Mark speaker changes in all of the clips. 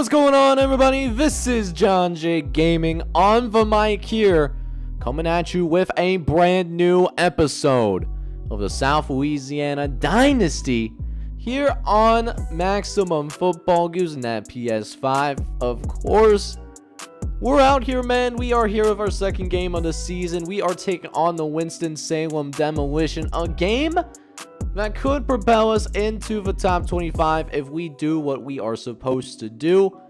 Speaker 1: what's going on, everybody? This is John J Gaming on the mic here, coming at you with a brand new episode of the South Louisiana Dynasty here on Maximum Football using that PS5. Of course, we're out here, man. We are here with our second game of the season. We are taking on the Winston-Salem Demolition, a game that could propel us into the top 25 if we do what we are supposed to do.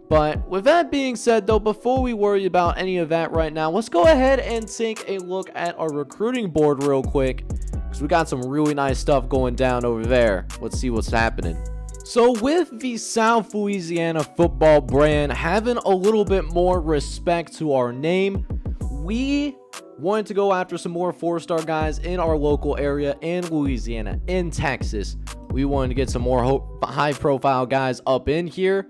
Speaker 1: But with that being said, though, before we worry about any of that right now, let's go ahead and take a look at our recruiting board real quick, because we got some really nice stuff going down over there. Let's see what's happening. So with the South Louisiana football brand having a little bit more respect to our name, we wanted to go after some more four-star guys in our local area in Louisiana, in Texas. We wanted to get some more high-profile guys up in here,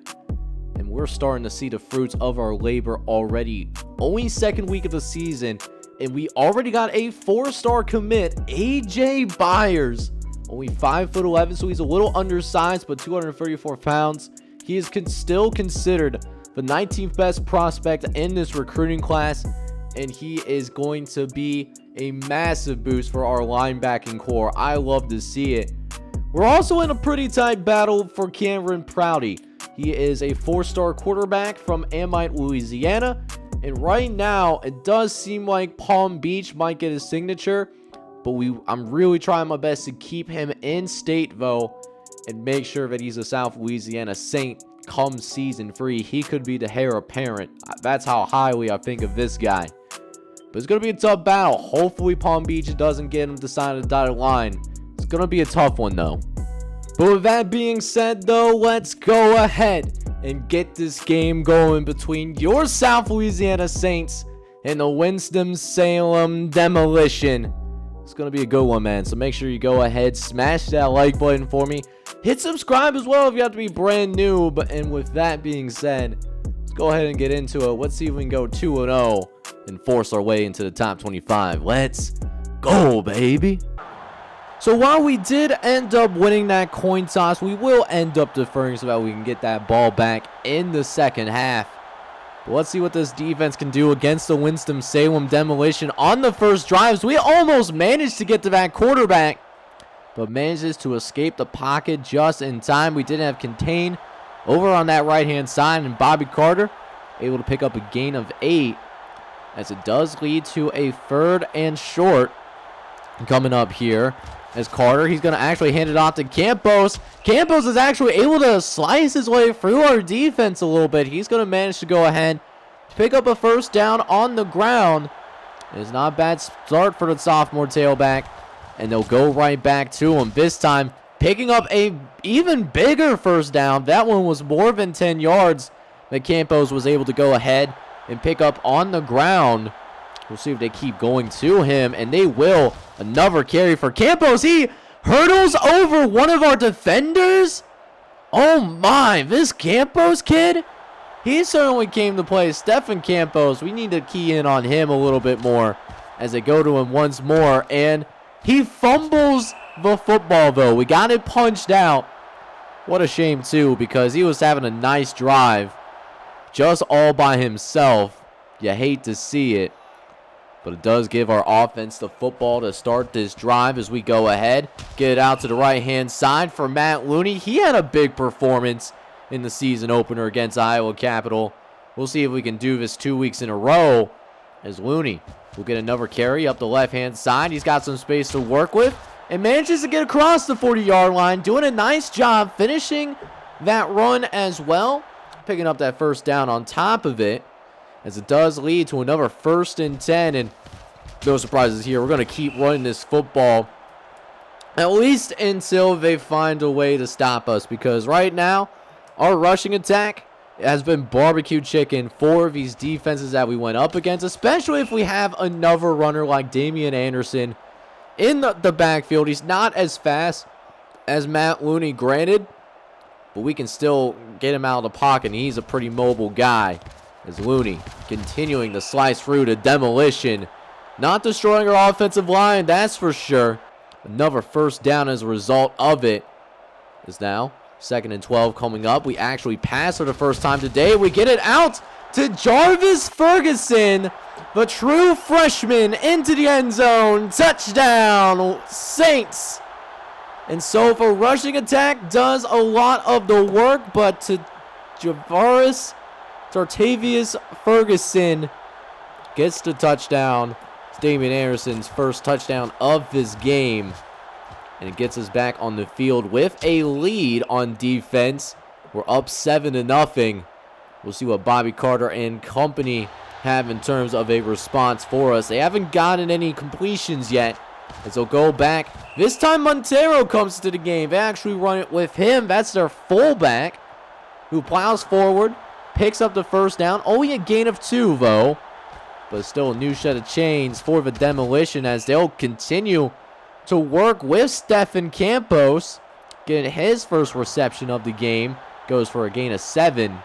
Speaker 1: and we're starting to see the fruits of our labor already. Only second week of the season, and we already got a four-star commit, AJ Byers. Only 5'11", so he's a little undersized, but 234 pounds. He is still considered the 19th best prospect in this recruiting class, and he is going to be a massive boost for our linebacking core. I love to see it. We're also in a pretty tight battle for Cameron Prouty. He is a four-star quarterback from Amite, Louisiana, and right now it does seem like Palm Beach might get his signature, but I'm really trying my best to keep him in state though, and make sure that he's a South Louisiana Saint come season 3. He could be the heir apparent. That's how highly I think of this guy. But it's going to be a tough battle. Hopefully Palm Beach doesn't get him to sign a dotted line. It's going to be a tough one though. But with that being said though, let's go ahead and get this game going between your South Louisiana Saints and the Winston-Salem Demolition. It's going to be a good one, man. So make sure you go ahead, smash that like button for me. Hit subscribe as well if you have to be brand new. And with that being said, let's go ahead and get into it. Let's see if we can go 2-0 and force our way into the top 25. Let's go, baby. So while we did end up winning that coin toss, we will end up deferring so that we can get that ball back in the second half. But let's see what this defense can do against the Winston-Salem Demolition on the first drives. We almost managed to get to that quarterback, but manages to escape the pocket just in time. We didn't have contain over on that right-hand side, and Bobby Carter able to pick up a gain of 8, as it does lead to a 3rd and short coming up here. As Carter, he's going to actually hand it off to Campos. Campos is actually able to slice his way through our defense a little bit. He's going to manage to go ahead, pick up a first down on the ground. It's not a bad start for the sophomore tailback, and they'll go right back to him. This time, picking up a even bigger first down. That one was more than 10 yards that Campos was able to go ahead and pick up on the ground. We'll see if they keep going to him, and they will. Another carry for Campos. He hurdles over one of our defenders. Oh my, this Campos kid, he certainly came to play. Stephen Campos, we need to key in on him a little bit more as they go to him once more, and he fumbles the football though. We got it punched out. What a shame too, because he was having a nice drive just all by himself. You hate to see it. But it does give our offense the football to start this drive as we go ahead. Get it out to the right-hand side for Matt Looney. He had a big performance in the season opener against Iowa Capital. We'll see if we can do this 2 weeks in a row as Looney will get another carry up the left-hand side. He's got some space to work with and manages to get across the 40-yard line. Doing a nice job finishing that run as well. Picking up that first down on top of it, as it does lead to another 1st and 10, and no surprises here. We're going to keep running this football at least until they find a way to stop us, because right now our rushing attack has been barbecue chicken for these defenses that we went up against, especially if we have another runner like Damian Anderson in the backfield. He's not as fast as Matt Looney, granted, but we can still get him out of the pocket, and he's a pretty mobile guy. As Looney continuing to slice through to Demolition. Not destroying our offensive line, that's for sure. Another first down as a result of it. Is now 2nd and 12 coming up. We actually pass for the first time today. We get it out to Jarvis Ferguson, the true freshman, into the end zone. Touchdown, Saints. And so if a rushing attack does a lot of the work, but to Javaris Tartavius Ferguson gets the touchdown. It's Damian Anderson's first touchdown of this game. And it gets us back on the field with a lead on defense. We're up 7-0. We'll see what Bobby Carter and company have in terms of a response for us. They haven't gotten any completions yet, as they'll go back. This time Montero comes to the game. They actually run it with him. That's their fullback, who plows forward, picks up the first down. Only a gain of 2, though. But still a new set of chains for the demolition as they'll continue to work with Stephen Campos. Getting his first reception of the game. Goes for a gain of 7.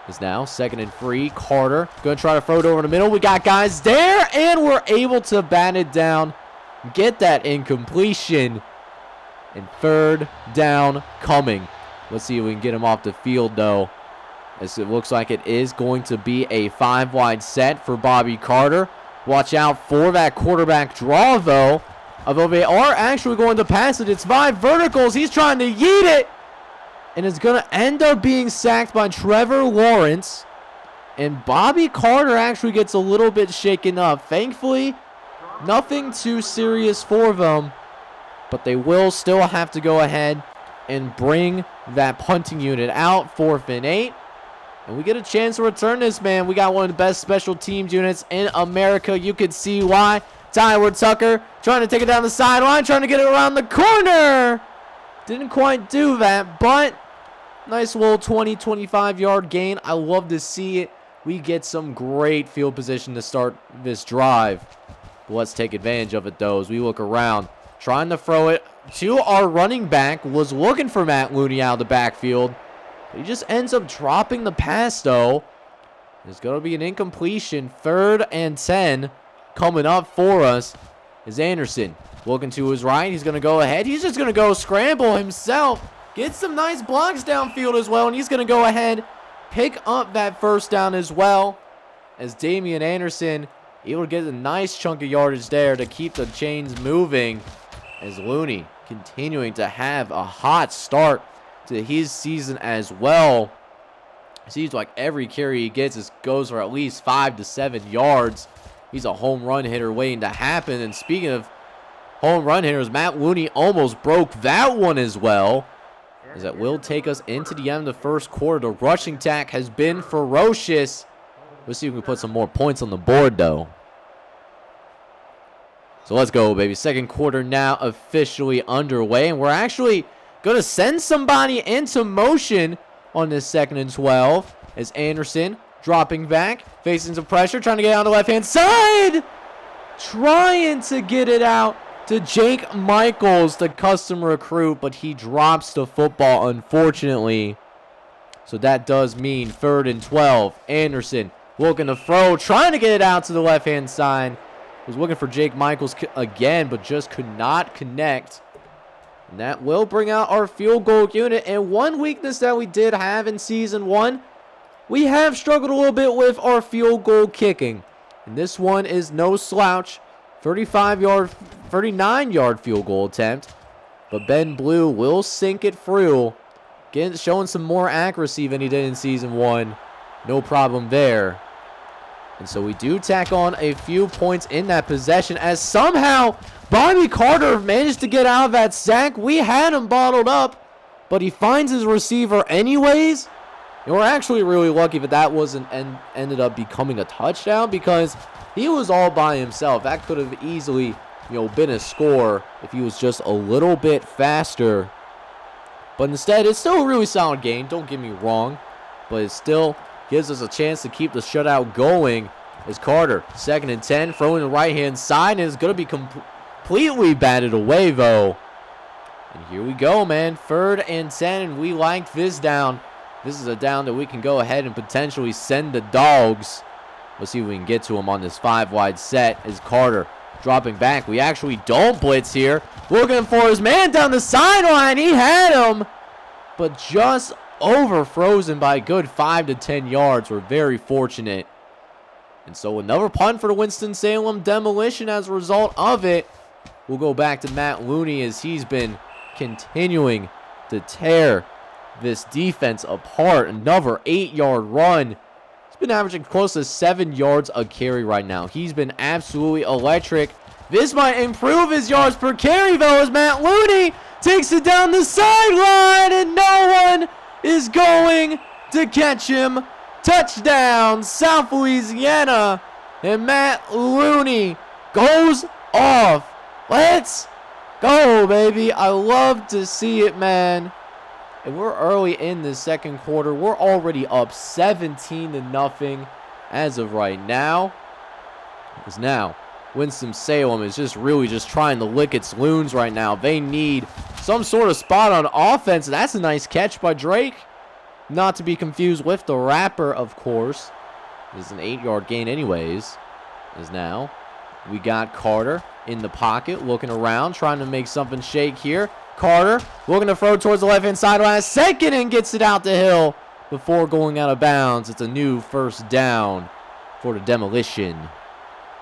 Speaker 1: Is now 2nd and 3. Carter going to try to throw it over the middle. We got guys there, and we're able to bat it down. Get that incompletion. And 3rd down coming. Let's see if we can get him off the field, though, as it looks like it is going to be a 5-wide set for Bobby Carter. Watch out for that quarterback draw, though. Although they are actually going to pass it. It's 5 verticals. He's trying to yeet it. And it's going to end up being sacked by Trevor Lawrence. And Bobby Carter actually gets a little bit shaken up. Thankfully, nothing too serious for them. But they will still have to go ahead and bring that punting unit out. 4th and 8. And we get a chance to return this, man. We got one of the best special teams units in America. You can see why. Tyler Tucker trying to take it down the sideline, trying to get it around the corner. Didn't quite do that, but nice little 20-25 yard gain. I love to see it. We get some great field position to start this drive. But let's take advantage of it, though, as we look around. Trying to throw it to our running back. Was looking for Matt Looney out of the backfield. But he just ends up dropping the pass, though. There's going to be an incompletion. 3rd and 10 coming up for us is Anderson. Looking to his right. He's going to go ahead. He's just going to go scramble himself. Get some nice blocks downfield as well. And he's going to go ahead, pick up that first down as well. As Damian Anderson able to get a nice chunk of yardage there to keep the chains moving. As Looney continuing to have a hot start to his season as well. Seems like every carry he gets goes for at least 5 to 7 yards. He's a home run hitter waiting to happen. And speaking of home run hitters, Matt Looney almost broke that one as well. As that will take us into the end of the first quarter. The rushing attack has been ferocious. Let's see if we can put some more points on the board, though. So let's go, baby. Second quarter now officially underway. And we're actually going to send somebody into motion on this 2nd and 12. As Anderson dropping back, facing some pressure, trying to get on the left-hand side. Trying to get it out to Jake Michaels, the custom recruit, but he drops the football, unfortunately. So that does mean 3rd and 12. Anderson looking to throw, trying to get it out to the left-hand side. Was looking for Jake Michaels again, but just could not connect. And that will bring out our field goal unit. And one weakness that we did have in Season 1, we have struggled a little bit with our field goal kicking. And this one is no slouch. 39-yard field goal attempt. But Ben Blue will sink it through. Showing some more accuracy than he did in Season 1. No problem there. And so we do tack on a few points in that possession as somehow Bobby Carter managed to get out of that sack. We had him bottled up, but he finds his receiver anyways. And we're actually really lucky that that wasn't ended up becoming a touchdown because he was all by himself. That could have easily, been a score if he was just a little bit faster. But instead, it's still a really solid game. Don't get me wrong, but it still gives us a chance to keep the shutout going. As Carter, 2nd and 10, throwing the right-hand side, and it's going to be completely batted away, though. And here we go, man. 3rd and 10, and we liked this down. This is a down that we can go ahead and potentially send the dogs. Let's see if we can get to him on this 5-wide set. As Carter dropping back. We actually don't blitz here. Looking for his man down the sideline. He had him. but just overfrozen by a good 5 to 10 yards. We're very fortunate. And so another punt for the Winston-Salem Demolition as a result of it. We'll go back to Matt Looney as he's been continuing to tear this defense apart. Another 8-yard run. He's been averaging close to 7 yards a carry right now. He's been absolutely electric. This might improve his yards per carry, though, as Matt Looney takes it down the sideline, and no one is going to catch him. Touchdown, South Louisiana, and Matt Looney goes off. Let's go, baby. I love to see it, man. And we're early in the second quarter. We're already up 17-0 as of right now. Because now Winston-Salem is just really just trying to lick its loons right now. They need some sort of spot on offense. That's a nice catch by Drake. Not to be confused with the rapper, of course. This is an 8-yard gain anyways. As now we got Carter in the pocket, looking around, trying to make something shake here. Carter looking to throw towards the left-hand side last second and gets it out the hill before going out of bounds. It's a new first down for the Demolition.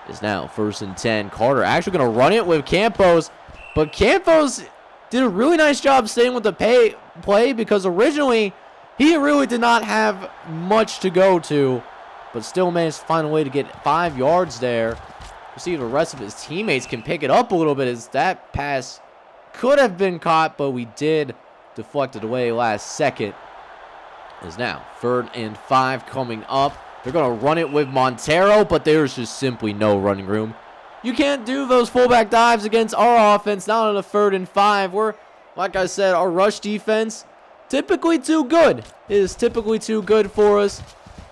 Speaker 1: It's now 1st and 10. Carter actually going to run it with Campos, but Campos did a really nice job staying with the play because originally he really did not have much to go to, but still managed to find a way to get 5 yards there. We'll see if the rest of his teammates can pick it up a little bit, as that pass could have been caught, but we did deflect it away last second. Is now 3rd and 5 coming up. They're going to run it with Montero, but there's just simply no running room. You can't do those fullback dives against our offense, not on a 3rd and 5. We're, like I said, our rush defense, typically too good. It is typically too good for us.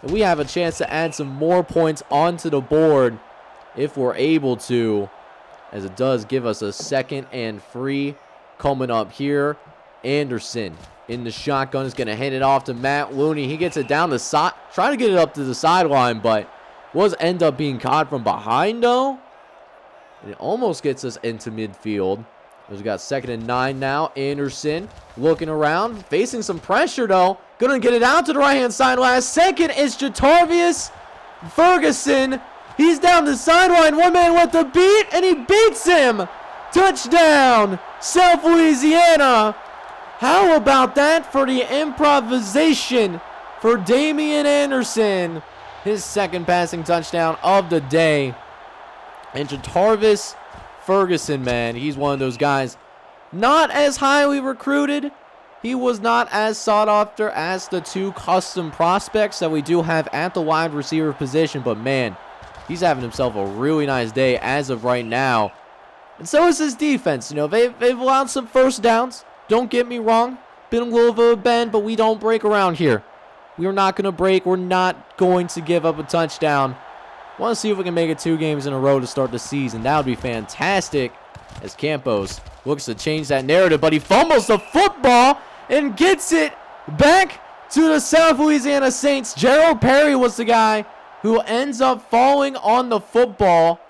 Speaker 1: And we have a chance to add some more points onto the board if we're able to, as it does give us a 2nd and 3 coming up here. Anderson in the shotgun is going to hand it off to Matt Looney. He gets it down the side, trying to get it up to the sideline, but was end up being caught from behind, though. And it almost gets us into midfield. We've got 2nd and 9 now. Anderson looking around, facing some pressure, though. Going to get it out to the right-hand side last second. It's Jatarvius Ferguson. He's down the sideline. One man with the beat, and he beats him. Touchdown, South Louisiana. How about that for the improvisation for Damian Anderson? His 2nd passing touchdown of the day. And Jatarvius Ferguson, man, he's one of those guys not as highly recruited. He was not as sought after as the 2 custom prospects that we do have at the wide receiver position. But, man, he's having himself a really nice day as of right now. And so is his defense. You know, they've allowed some first downs. Don't get me wrong. Been a little bit of a bend, but we don't break around here. We're not going to break. We're not going to give up a touchdown. Want to see if we can make it 2 games in a row to start the season. That would be fantastic, as Campos looks to change that narrative, but he fumbles the football and gets it back to the South Louisiana Saints. Gerald Perry was the guy who ends up falling on the football.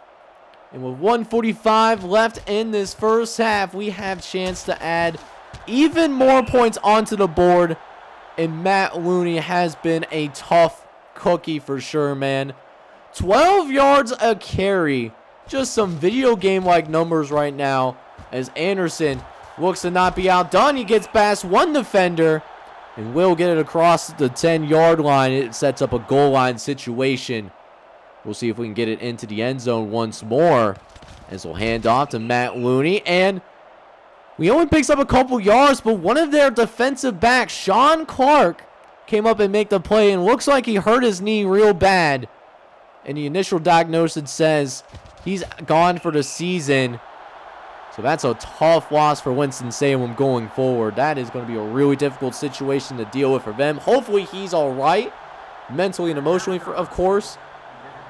Speaker 1: And with 1:45 left in this first half, we have a chance to add even more points onto the board. And Matt Looney has been a tough cookie for sure, man. 12 yards a carry. Just some video game-like numbers right now, as Anderson looks to not be outdone. He gets past one defender and will get it across the 10-yard line. It sets up a goal line situation. We'll see if we can get it into the end zone once more, as we'll hand off to Matt Looney. And we only picks up a couple yards, but one of their defensive backs, Sean Clark, came up and make the play, and looks like he hurt his knee real bad. And the initial diagnosis says he's gone for the season. So that's a tough loss for Winston-Salem going forward. That is going to be a really difficult situation to deal with for them. Hopefully he's all right, mentally and emotionally, of course.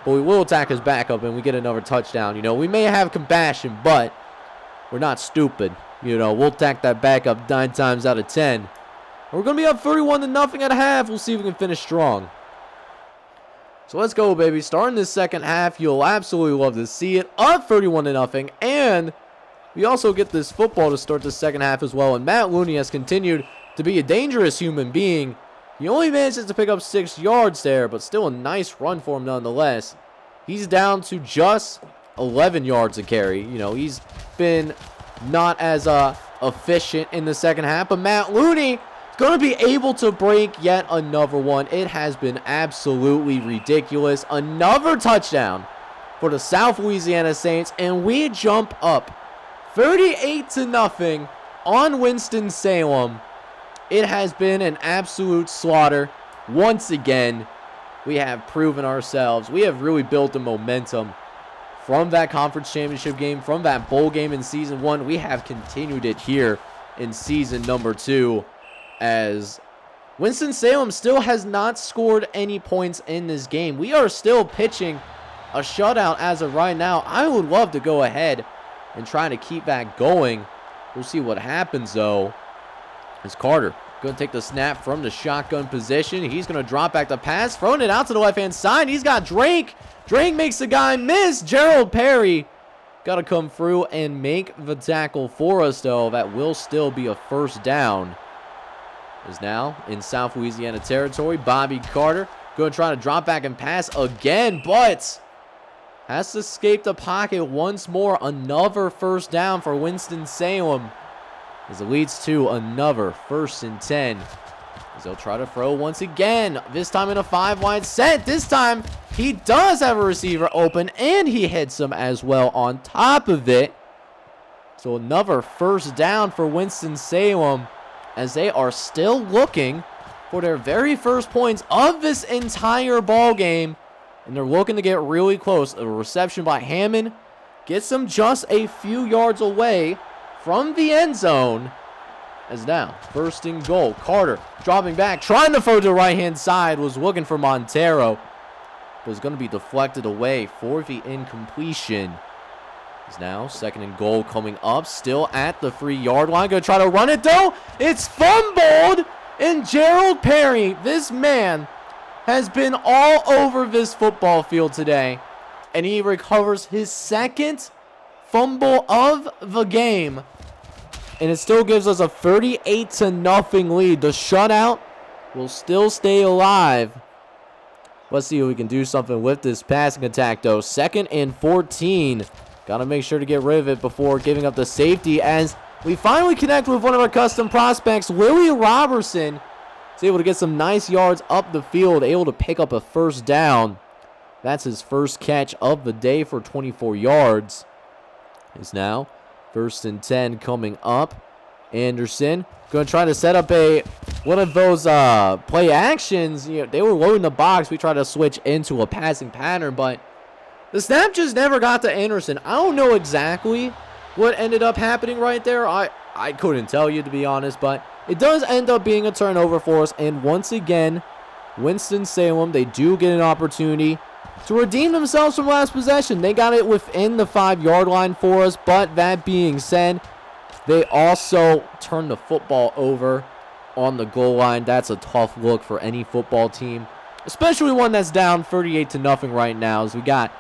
Speaker 1: But we will attack his backup and we get another touchdown. You know, we may have compassion, but we're not stupid. You know, we'll attack that backup 9 times out of 10. We're going to be up 31-0 at half. We'll see if we can finish strong. So let's go, baby. Starting this second half, you'll absolutely love to see it. Up 31-0. And we also get this football to start the second half as well. And Matt Looney has continued to be a dangerous human being. He only manages to pick up 6 yards there, but still a nice run for him nonetheless. He's down to just 11 yards a carry. You know, he's been not as efficient in the second half, but Matt Looney is going to be able to break yet another one. It has been absolutely ridiculous. Another touchdown for the South Louisiana Saints, and we jump up 38-0 on Winston-Salem. It has been an absolute slaughter. Once again, we have proven ourselves. We have really built the momentum from that conference championship game, from that bowl game in season 1. We have continued it here in season number 2, as Winston-Salem still has not scored any points in this game. We are still pitching a shutout as of right now. I would love to go ahead and try to keep that going. We'll see what happens, though. As Carter going to take the snap from the shotgun position. He's going to drop back the pass, throwing it out to the left-hand side. He's got Drake. Drake makes the guy miss. Gerald Perry got to come through and make the tackle for us, though. That will still be a first down. Is now in South Louisiana territory. Bobby Carter going to try to drop back and pass again, but has to escape the pocket once more. Another first down for Winston-Salem, as it leads to another 1st and 10. As they'll try to throw once again, this time in a 5-wide set. This time, he does have a receiver open, and he hits him as well on top of it. So another first down for Winston-Salem, as they are still looking for their very first points of this entire ball game. And they're looking to get really close. A reception by Hammond gets them just a few yards away from the end zone. As now, 1st and goal. Carter dropping back, trying to throw to the right-hand side, was looking for Montero, but is going to be deflected away for the incompletion. Is now 2nd and goal coming up, still at the 3-yard line. Going to try to run it, though. It's fumbled, and Gerald Perry, this man, has been all over this football field today, and he recovers his 2nd fumble of the game, and it still gives us a 38-0 lead. The shutout will still stay alive. Let's see if we can do something with this passing attack, though. 2nd and 14. Got to make sure to get rid of it before giving up the safety, as we finally connect with one of our custom prospects. Willie Robertson is able to get some nice yards up the field, able to pick up a first down. That's his first catch of the day for 24 yards. Is now 1st and 10 coming up. Anderson going to try to set up one of those play actions. You know, they were loading the box. We tried to switch into a passing pattern, but the snap just never got to Anderson. I don't know exactly what ended up happening right there. I couldn't tell you, to be honest, but it does end up being a turnover for us. And once again, Winston-Salem, they do get an opportunity to redeem themselves from last possession. They got it within the 5-yard line for us, but that being said, they also turn the football over on the goal line. That's a tough look for any football team, especially one that's down 38-0 right now. As we got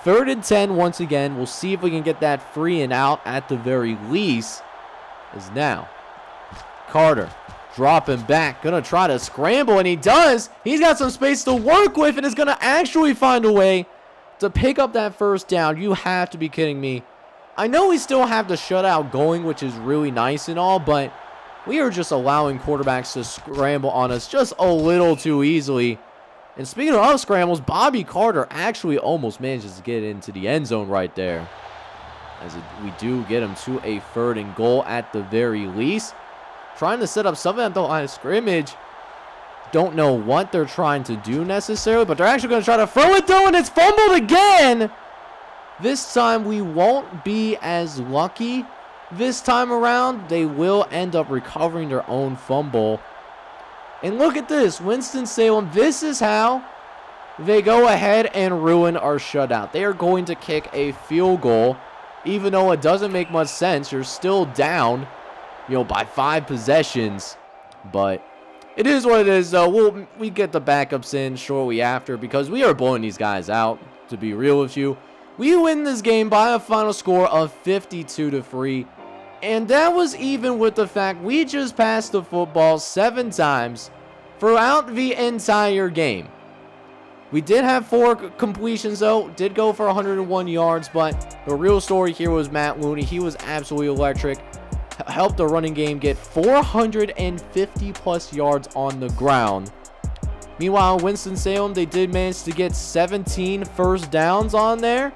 Speaker 1: 3rd and 10 once again. We'll see if we can get that free and out at the very least. Is now Carter dropping back, gonna try to scramble, and he does. He's got some space to work with and is gonna actually find a way to pick up that first down. You have to be kidding me. I know we still have the shutout going, which is really nice and all, but we are just allowing quarterbacks to scramble on us just a little too easily. And speaking of scrambles, Bobby Carter actually almost manages to get into the end zone right there, as we do get him to a 3rd and goal at the very least. Trying to set up something at the line of scrimmage. Don't know what they're trying to do necessarily, but they're actually going to try to throw it, though, and it's fumbled again. This time we won't be as lucky. This time around, they will end up recovering their own fumble. And look at this, Winston-Salem, this is how they go ahead and ruin our shutout. They are going to kick a field goal, even though it doesn't make much sense. You're still down, by 5 possessions. But it is what it is, though. We get the backups in shortly after, because we are blowing these guys out, to be real with you. We win this game by a final score of 52-3. And that was even with the fact we just passed the football 7 times throughout the entire game. We did have 4 completions though, did go for 101 yards, but the real story here was Matt Looney. He was absolutely electric. Helped the running game get 450 plus yards on the ground. Meanwhile, Winston-Salem, they did manage to get 17 first downs on there,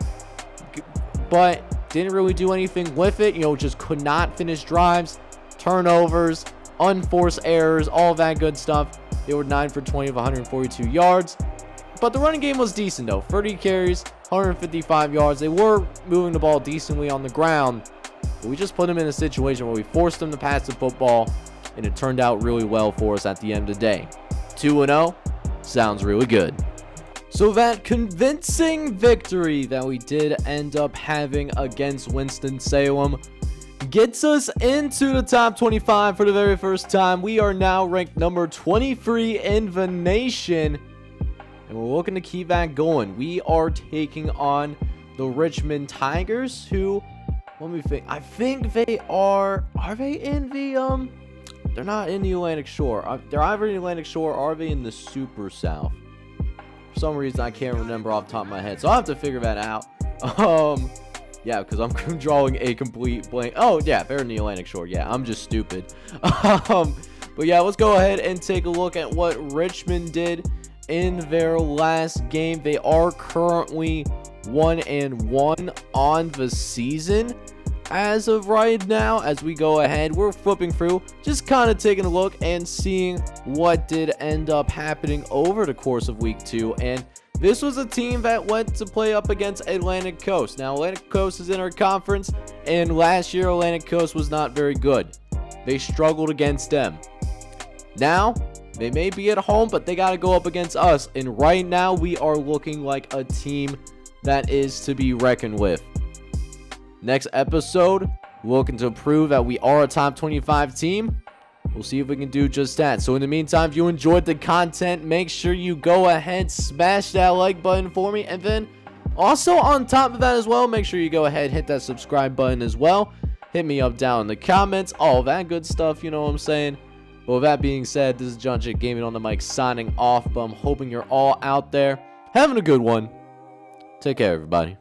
Speaker 1: but didn't really do anything with it. You know, just could not finish drives, turnovers, unforced errors, all that good stuff. They were 9 for 20 of 142 yards. But the running game was decent though. 30 carries, 155 yards. They were moving the ball decently on the ground. But we just put them in a situation where we forced them to pass the football, and it turned out really well for us at the end of the day. 2-0 sounds really good. So that convincing victory that we did end up having against Winston-Salem gets us into the top 25 for the very first time. We are now ranked number 23 in the nation, and we're looking to keep that going. We are taking on the Richmond Tigers, who, let me think, I think they are they in the, they're not in the Atlantic Shore. They're either in the Atlantic Shore or are they in the Super South? For some reason, I can't remember off the top of my head, so I'll have to figure that out. Yeah, because I'm drawing a complete blank. Oh, yeah, they're in the Atlantic Shore. Yeah, I'm just stupid. But yeah, let's go ahead and take a look at what Richmond did in their last game. They are currently 1-1 on the season as of right now. As we go ahead, we're flipping through, just kind of taking a look and seeing what did end up happening over the course of week 2. And this was a team that went to play up against Atlantic Coast. Now, Atlantic Coast is in our conference, and last year Atlantic Coast was not very good. They struggled against them. Now, they may be at home, but they got to go up against us. And right now, we are looking like a team that is to be reckoned with. Next episode, we're looking to prove that we are a top 25 team. We'll see if we can do just that. So in the meantime, if you enjoyed the content, make sure you go ahead, smash that like button for me. And then also on top of that as well, make sure you go ahead, hit that subscribe button as well. Hit me up down in the comments, all that good stuff, you know what I'm saying? But with that being said, this is John J. Gaming on the mic signing off. But I'm hoping you're all out there having a good one. Take care, everybody.